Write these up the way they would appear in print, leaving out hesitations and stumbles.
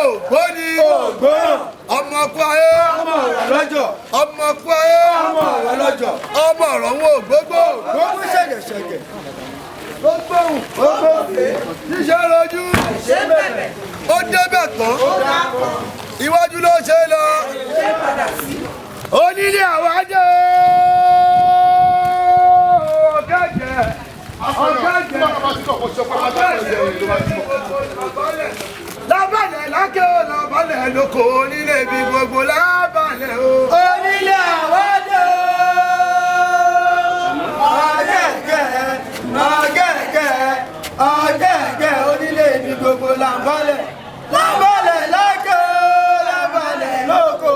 ògbóni ọmọ kwayé ọmọ kwayé ọmọ ọ̀rọ̀ wọn gbogbo ṣẹ̀gẹ̀ṣẹ̀gẹ̀ gbogbo ṣiṣẹ́ lójú ó débẹ̀ tán iwájú ló ṣe lọ onílé àwájọ lábàlẹ̀ lákẹ́ ò lábàlẹ̀ lóko onílé ibi gbogbo lábàlẹ̀ o. onílé àwájọ ọ̀gẹ̀gẹ̀ onílé ibi gbogbo lábàlẹ̀ lákẹ́ ò lábàlẹ̀ lóko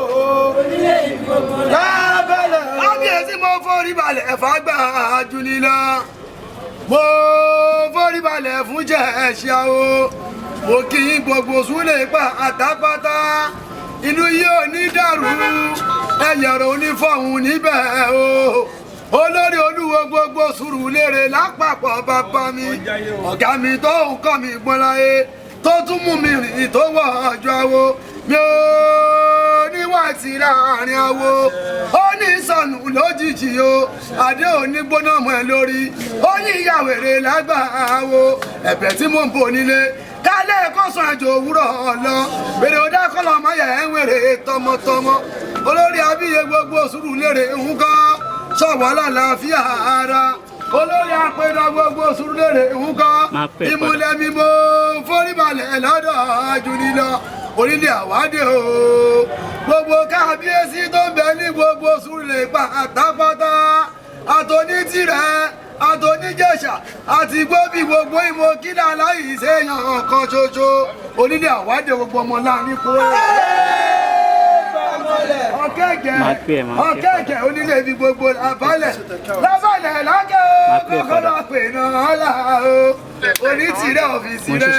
onílé ibi gbogbo lábàlẹ̀ o. kábíyèsí mo forí balẹ̀ ẹ̀fà gbà jù ní lọ mo forí balẹ̀ fún jẹ́ ẹ̀ṣẹ̀ o mo kí yín gbogbo súnlẹ̀ pa àtàpátá inú yóò ní dàrú ẹ̀yẹ̀rọ onífọ̀hún níbẹ̀ o olórí olúwo gbogbo Sùúrùlérè lápapọ̀ bàbá mi ọ̀gá mi tó ń kọ́ mi gbọ́n láyé tó tún mú mi rìn tó wọ̀ ọjọ́ àwo mi ò níwà tí láàrin àwo ó ní sọnù lójijì o adé òní gbóná mọ́ ẹ lórí ó ní ìyàwèrè lágbàáwo ẹ̀bẹ̀ tí mò ń bò nílé kálẹ̀ kọ́sùn àjò òwúrọ̀ lọ bèrè ó dákọ́lọ́ máyà ẹ̀ ń wèrè tọmọtọmọ olórí abíyẹ gbogbo Sùúrùlérè ń kọ́ sọ̀wọ́ lálàáfíà ara olórí apẹ̀dá gbogbo Sùúrùlérè ń kọ́ ìmúlẹ̀ mímọ́ foríbalẹ̀ lọ́dọ̀ àjùnilọ orílẹ̀ àwádé o gbogbo kábíyèsí tó ń bẹ ní gbogbo Sùúrùlérè pátápátá àtònítirẹ̀ àtòníjẹ̀ṣà àti gbóbi gbogbo ìmọ̀ kílà aláìsèyàn kan ṣoṣo onílé àwádìí gbogbo ọmọ láàrin kó ọ̀kẹ́kẹ́ onílé ibi gbogbo lábálẹ̀ lákẹ́ o kọ́kọ́rọ́ pè náà là o onítìrẹ ọ̀fíìsì rẹ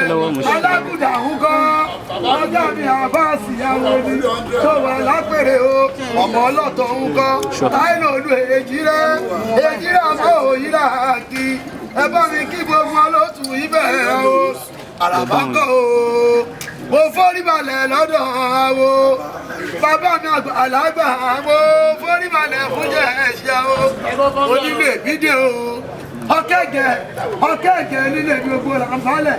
alágùdà ń kọ́ ọjọ́ mi àbáàsì àwọn oní tó wà lápèrè o ọmọ ọlọ́tọ̀ ń kọ́ táìlò olú èjì rẹ àmọ́ òyìnbá kí ẹ bá mi kí gbogbo ọlọ́tù ibẹ̀ o àràbákọ̀ o mo forí balẹ̀ lọ́dọ̀ àwo bàbá mi àgbàlagbà mo forí balẹ̀ fún jẹ́ ẹ̀ṣẹ̀ o onílé ìbídé o ọ̀kẹ́gẹ̀ nílé ibi gbogbo làbálẹ̀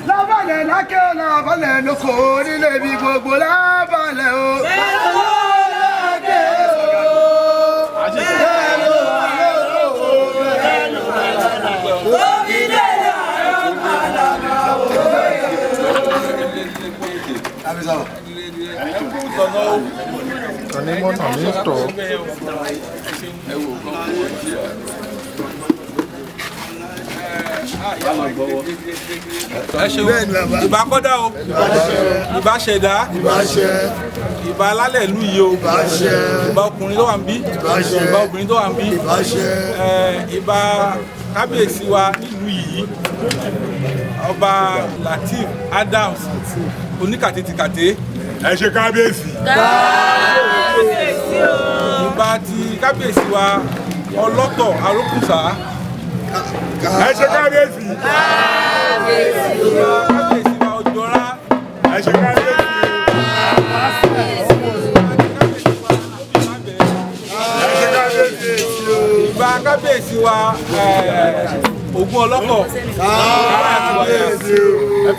lábàlẹ̀ lákẹ́ ò lábàlẹ̀ lóko nílé ibi gbogbo lábàlẹ̀ o. ẹ ṣeun ìbá kọ́dá o ìbá ṣẹ̀dá ìbá alálẹ̀ ìlú yìí o ìbá ọkùnrin tó wà ń bí ìbá obìnrin tó wà ń bí ìbá kábíyèsí wa nílùú yìí ọba Lateef Adams oníkàtètìkàtè. ẹ ṣe kábíyèsí. ìbá ti kábíyèsí wa ọlọ́tọ̀ arókùnsá. ẹ ṣe kábíyèsí. kábíyèsí wa ọjọ́ra. ẹ ṣe kábíyèsí. ìbá kábíyèsí wa Ògún ọlọ́kọ̀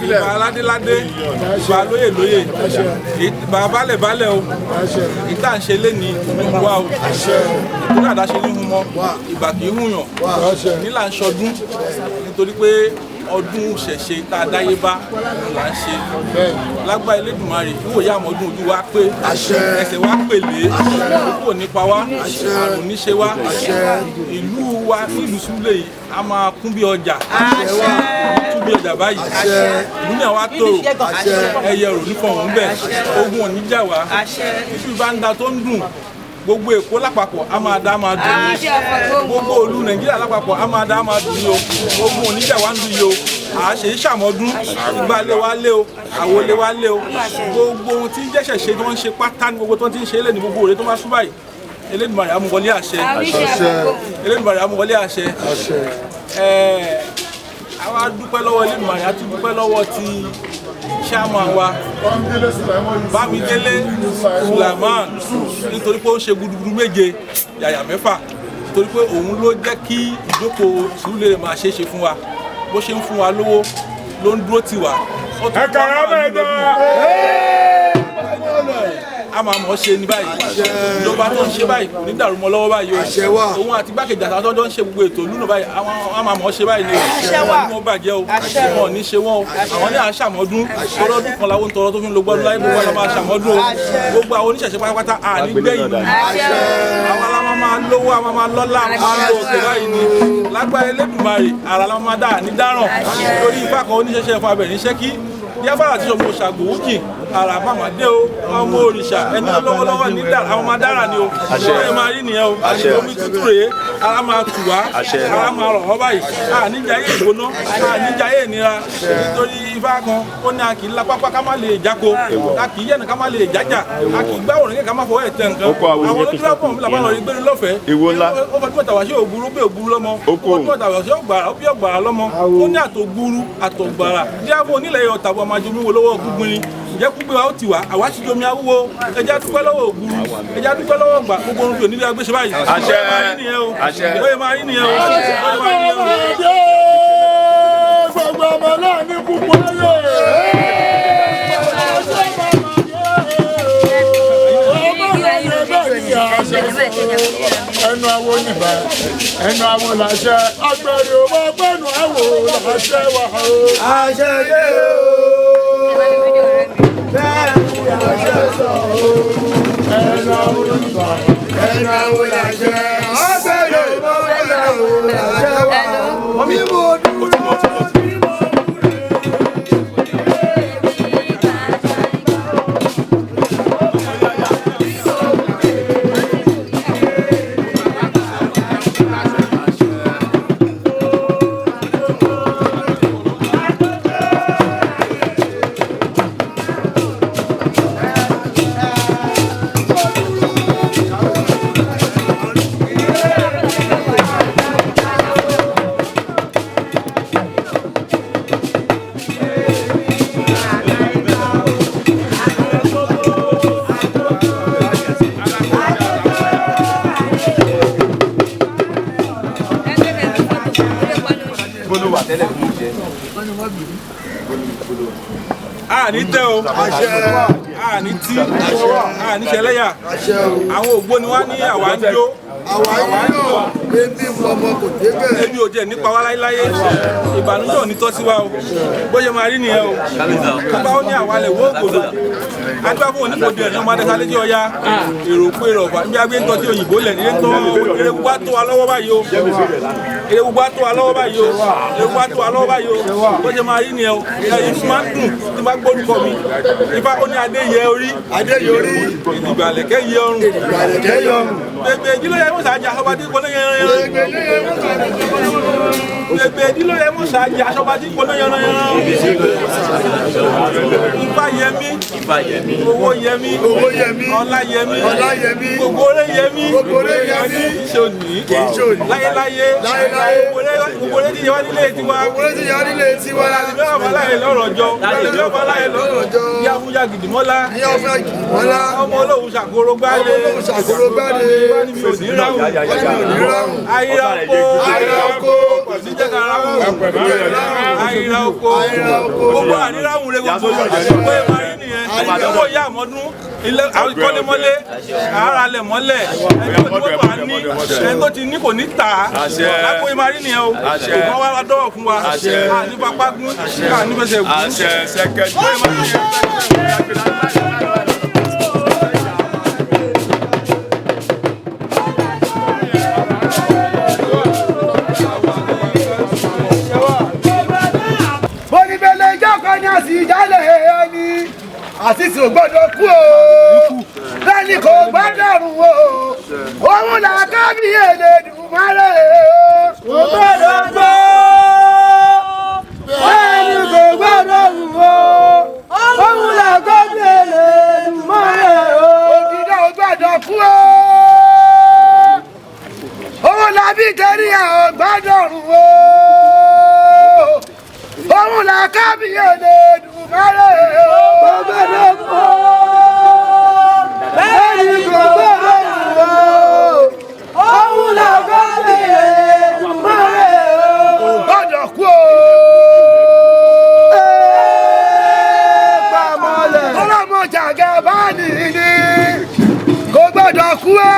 ìbá aládéládé ìbá lóyè ìbá balẹ̀ o ìta ń ṣe lé ní ìwà o ìtúrà àdáṣe ní humọ ìbà kì í hùyàn nílà ń ṣọdún nítorí pé ọdún ṣẹ̀ṣe tá a dáyé bá là ń ṣe lágbá Elédùmarè ìwòye àmọ́dún ojú wa pé ẹsẹ̀ wa pèlè kókò nípa wa àrùn níṣe wa ìlú wa nílùú Súlè yìí a máa kún bí ọjà tún bí ọjà báyìí ìlú náà wá tó ẹyẹ rò nífọ̀hún bẹ́ẹ̀ ogun oníjà wa títí bá ń da tó ń dùn gbogbo Èkó lápapọ̀ a máa dá máa dùn ní gbogbo olú Nàìjíríà lápapọ̀ a máa dá máa dùn ní o ogun oníjà wa ń dùn yìí o à ṣe é ṣàmọ́dún ìgbà lé wa lé o àwo lé wa lé o gbogbo ohun tí jẹ́sẹ̀ ṣe tí wọ́n ń ṣe pátá ní gbogbo tí wọ́n ti ń ṣe é lé ní gbogbo òde tó bá ṣú báyìí Elédùmarè amúwọlé àṣẹ Elédùmarè amúwọlé àṣẹ àwa wá dúpẹ́ lọ́wọ́ Elédùmarè àti dúpẹ́ lọ́wọ́ ti chairman wa Bámidélé Sulaiman nítorí pé ó ń ṣe gudugudu méje yàyà mẹ́fà nítorí pé òun ló jẹ́ kí ìjókòó Surulere máa ṣe é ṣe fún wa bó ṣe ń fún wa lówó ló ń dúró tì wá. a máa mọ̀ ṣe ní báyìí ìjọba tó ń ṣe báyìí kò ní dàrú mọ́ lọ́wọ́ báyìí o òun àti gbákejì àtàwọn tó ń ṣe gbogbo ètò lúnà báyìí a máa mọ̀ ṣe báyìí ni o wọn bàjẹ́ o wọn ò ní ṣe wọn o àwọn ní àṣàmọ́dún ọlọ́dún kan làwọn ń tọrọ tó fi ń lo gbọ́dún láyé gbogbo àwọn máa ṣàmọ́dún o gbogbo àwọn oníṣẹ̀ṣe pátápátá àní gbẹ̀yìn ni àwọn aláwọ̀ máa lówó àwọn máa lọ́lá àwọn máa lo òkè báyìí ni lágbára Elédùmarè ara la máa dá ní dáràn lórí ifá kan oníṣẹ̀ṣe fún abẹ̀rẹ̀ níṣẹ́ kí Biafra àti ọmọ ṣàgbówókì ara àbámadé o ọmọ òrìṣà ẹni lọ́wọ́lọ́wọ́ ní àwọn máa dára ni o ṣé máa rí nìyẹn o omi tútù rèé ara máa tù wá ara máa rọ̀ ọ́ báyìí àníjàyé ìgbóná àníjàyé ìnira nítorí ifá kan ó ní a kì í lápá ká má lè jáko a kì í yẹ̀nà ká má lè jájà a kì í gbá òrùn ká má fọwọ́ ẹ̀ tẹ̀ nǹkan àwọn olójúlá pọ̀ nílà bá lọ rí gbérí lọ́fẹ̀ẹ́ ó fọdún mẹ́ta wá sí ògúrú bí ògúrú lọ́mọ ó fọdún mẹ́ta wá sí ọgbàrá lọ́mọ ó ní àtògúrú àtògbàrá díàbò onílẹ̀ yọ̀ tàbọ̀ máa jomi wo lọ́wọ́ gbogbo ni ìjẹ́ gbogbo wa ó ti wá àwa ti jomi awúwo ẹja dúpẹ́ lọ́wọ́ ògúrú ẹja dúpẹ́ lọ́wọ́ gbà gbogbo orun tó nílé agbésẹ́ báyìí àṣẹ bóyá máa rí nìyẹn o gbogbo ọmọ náà ní púpọ̀ ẹnu awo nìbà ẹnu awo làṣẹ agbẹ̀rẹ̀ owó gbẹ̀nu awo làṣẹ wà o. àṣẹ dé o bẹ́ẹ̀ ni àṣẹ sọ o. ẹnu awo nìbà ẹnu awo làṣẹ agbẹ̀rẹ̀ owó gbẹ̀nu làṣẹ wà o. mímú dúró. àní tẹ o àní tí àní ṣẹlẹ́yà àwọn ògbóni wa ní àwa ń jó àwa yóò ebi ọmọ kò débẹ̀. ebi ò jẹ́ nípa wa láyéláyé ìbànújẹ́ ò ní tọ́ sí wa o bóyá máa rí nìyẹn o nípa ó ní àwa lẹ̀ wó ògòdò adúlá fún oníkòdì ẹ̀ ní ọmọdé sálé tí ọya èrò pé rọ̀bà níbi agbé ń tọ́ sí òyìnbó lẹ̀ ní tọ́ eré gbogbo àtọ́ wa lọ́wọ́ báyìí o eré gbogbo àtọ́ wa lọ́wọ́ báyìí o eré gbogbo àtọ́ wa lọ́wọ́ báyìí o bóyá máa rí nìyẹn o ẹ̀yìn fún máa ń dùn tí máa gbórúkọ mi ifá ó ní adé yẹ orí ìdìgbàlẹ̀kẹ́ yẹ ọrùn bèbè ìdílé yẹ mọ̀ sáájà aṣọ́badí kọ́ná yẹn bèbè ìdílé yẹ mọ̀ sáájà aṣọ́badí kọ́ná yẹn ifá yẹmí owó yẹmí ọlá yẹmí gbogbo oré yẹmí iṣẹ́ òní láyéláyé gbogbo oré tí yẹ wá nílé tiwa láti bẹ́ẹ̀ ọ̀fà láyé lọ́rọ̀ jọ yá fún yá gìdìmọ́lá ọmọ olóhùn ṣàkóró gbálẹ̀ wá ní mi ò ní ráhùn ayíra oko níjẹ́ka ráhùn ayíra oko gbogbo àníráhùn rẹ̀ gbogbo ìgbé máa rí nìyẹn ìgbówó ìyá àmọ́dún ìkọ́lé mọ́lé ara lẹ̀ mọ́lẹ̀ ẹni tó ti ní kò ní tà á lápò ìmọ̀ rí nìyẹn o ìgbọ́n wa dọ́wọ̀ fún wa ní pápá gún ní fẹsẹ̀ gún. àṣìṣe ò gbọ́dọ̀ kú o lẹ́ni kò gbọ́dọ̀ rùn o òun là kábíyè lè dùn mọ́lẹ̀ o kò gbọ́dọ̀ gbọ́ lẹ́ni kò gbọ́dọ̀ rùn o òun là kábíyè lè dùn mọ́lẹ̀ o òkìdá ò gbọ́dọ̀ kú o òun là bí kẹrí ẹ̀ ò gbọ́dọ̀ rùn o kábíyèlé dùmarè o. kò gbọ́dọ̀ kú o. ẹni kò gbọ́dọ̀ kú o. òun là kábíyèlé dùmarè o. kò gbọ́dọ̀ kú o. pamọ́lẹ̀. ọlọ́mọ Jàgàbá nìyí kò gbọ́dọ̀ kú o.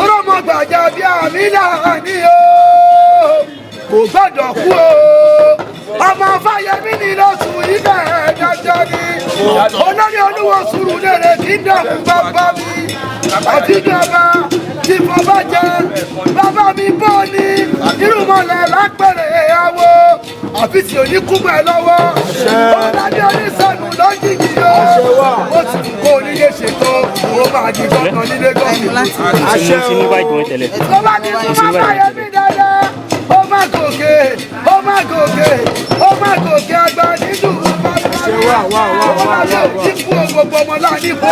ọlọ́mọ Gbajabiamila ni o kò gbọ́dọ̀ kú o. ọmọ Fáyẹmí ni lóṣù ibẹ̀ dandan ni. olórí olúwo Sùúrùlérè kí n dẹ̀kun bàbá mi àti ìjọba tí mo bá jẹ bàbá mi bọ́ ni irúnmọlẹ̀ lápẹ̀rẹ̀ àwọ̀ àfíìsì oníkúmọ̀ ẹ̀ lọ́wọ́ ọ̀làdé oníṣègùn lójijì o. ó sì kó onílé ṣètò ó máa di gbọ́ngàn nílé gbọ́ngàn. àṣẹ o. tó bá ní kó má Fáyẹmí dáadáa ó má gòkè ó má gòkè ó má gòkè àgbà nínú bàbá ọmọláyé òní kú gbogbo ọmọláyé kú.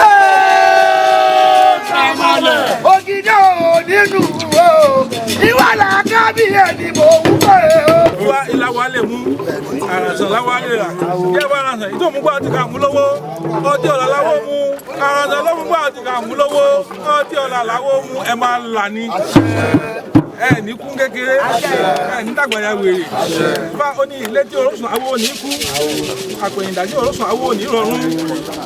ògìdá ò nínú o ìwà làákàbíyè ni mò ń pè o. wá ilá wa lè mú àràsàn láwa lè rà kí ẹ bá ràsàn ìtò mú gbà ti kà mú lówó ọtí ọ̀la láwọ́ mú àràsàn ló mú gbà ti kà mú lówó ọtí ọ̀la láwọ́ mú ẹ máa là ní. ẹ ní kún kékeré ẹ ní dàgbàyà wèrè bá ó ní ilé tí orosùn awo ò ní kú àpèyìndàjì orosùn awo ò ní rọrùn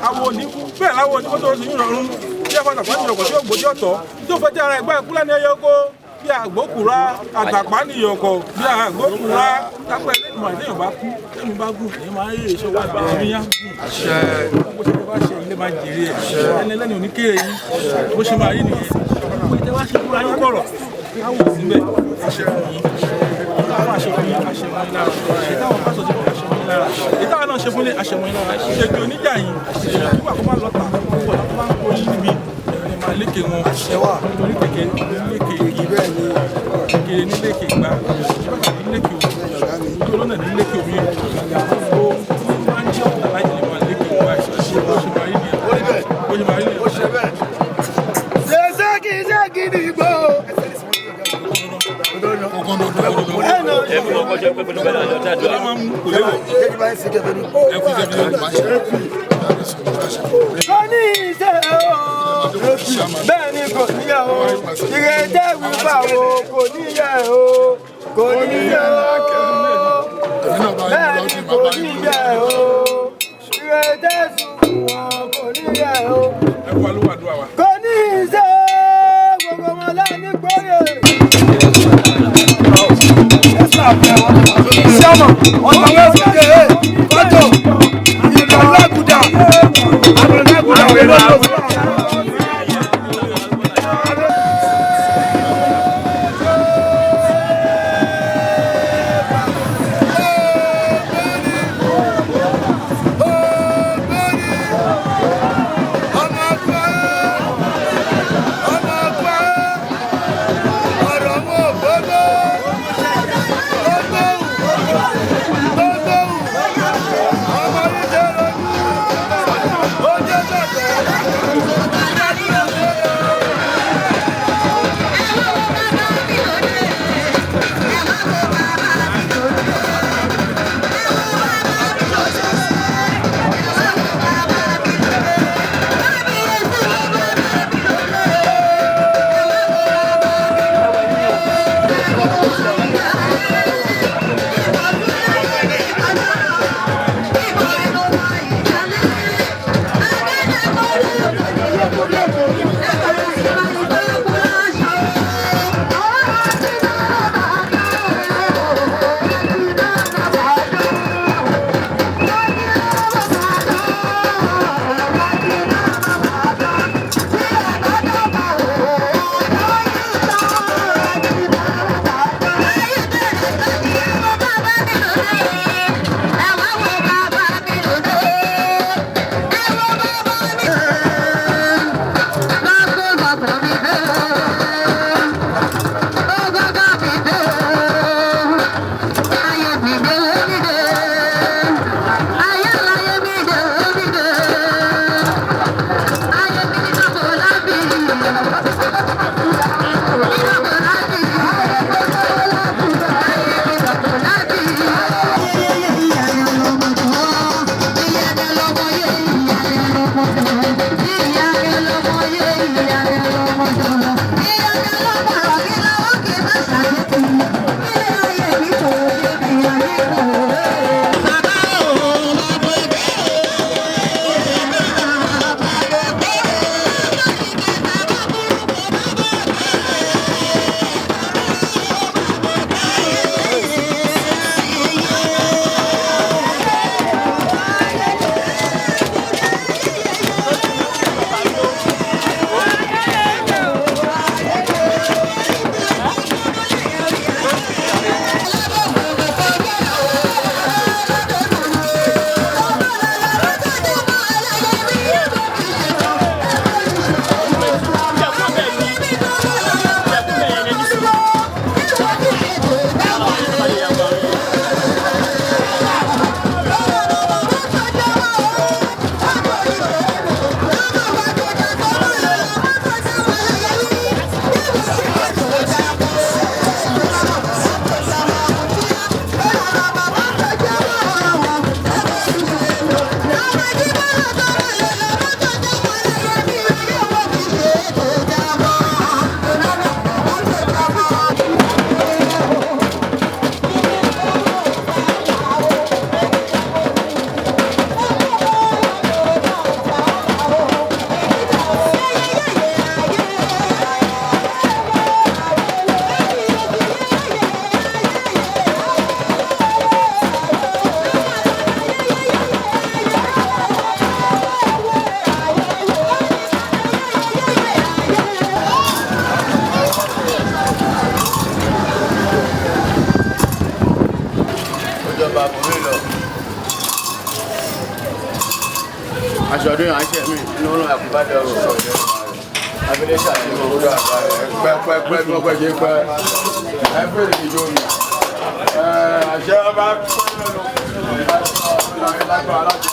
awo ò ní kú bẹ́ẹ̀ láwo ò ní kó tó orosùn yìí rọrùn bí ẹ fọdà pàṣẹ ọkọ tí ó gbòdì ọ̀tọ̀ tí ó fẹ́ tí ara ẹgbẹ́ ìkúlẹ̀ ní ẹyọ kó bí àgbókùrá àtàpá nìyọkọ bí àgbókùrá tápẹ́ ẹlẹ́dùnmọ̀ àti èèyàn bá kú tẹ́mi bá gùn ní máa ń rí èso wà bá mi yá gùn bó ṣe bá ṣe ilé máa jèrè ẹ̀ ẹni ẹlẹ́ni ò ní kéré yín bó ṣe máa rí nìyẹn bó ṣe wá ṣe fúra yín kọ̀rọ̀ káwọ̀ síbẹ̀ àṣẹ fún yín káwọ̀ àṣẹ fún yín àṣẹ fún yín lára ìtàwọn pásọ̀ ti fún àṣẹ fún yín lára ìtàwọn náà ṣe fún yín àṣẹ fún yín lára ìṣègbè oníjà yín nígbà tó bá lọ́ta púpọ̀ tó bá ń kó yín níbi máa lékè wọn nítorí kékeré lékè igi kékeré ní lékè gbá ní lékè omi nítorí náà ní lékè omi ó máa ń jẹ́ ọ̀tá láyé lè máa lékè wọn báyìí bó ṣe máa rí ni bó ṣe máa rí ni ó ṣe bẹ́ẹ̀. ṣèṣẹ́gi ni gbó. kò ní ìṣe o bẹ́ẹ̀ ni kò níyà o ìrètí wípé wo kò níyà o kò níyà o bẹ́ẹ̀ ni kò níyà o ìrètí sùnwọ̀n kò níyà o kò ní ìṣe o gbogbo wọn láti gbóyè. Siamo, ọ̀sánwó fúnkẹ́ fọ́tò ìlú Àgùdà Àgùdà wẹ̀rẹ̀ lọ́wọ́. aṣọ́dún yàn ṣe mí inú ọ̀run àkùbádẹ́ ọ̀rọ̀ ọ̀rọ̀ abẹ́lẹ́ ṣàṣeyọrí ọ̀rọ̀ àgbà rẹ̀ pẹ́pẹ́pẹ́ bí wọ́n pẹ́ ṣe pẹ́ ẹgbẹ́ ìdíjọ́ mi àṣẹ ọba pẹ́ lọ́nà lágbára láti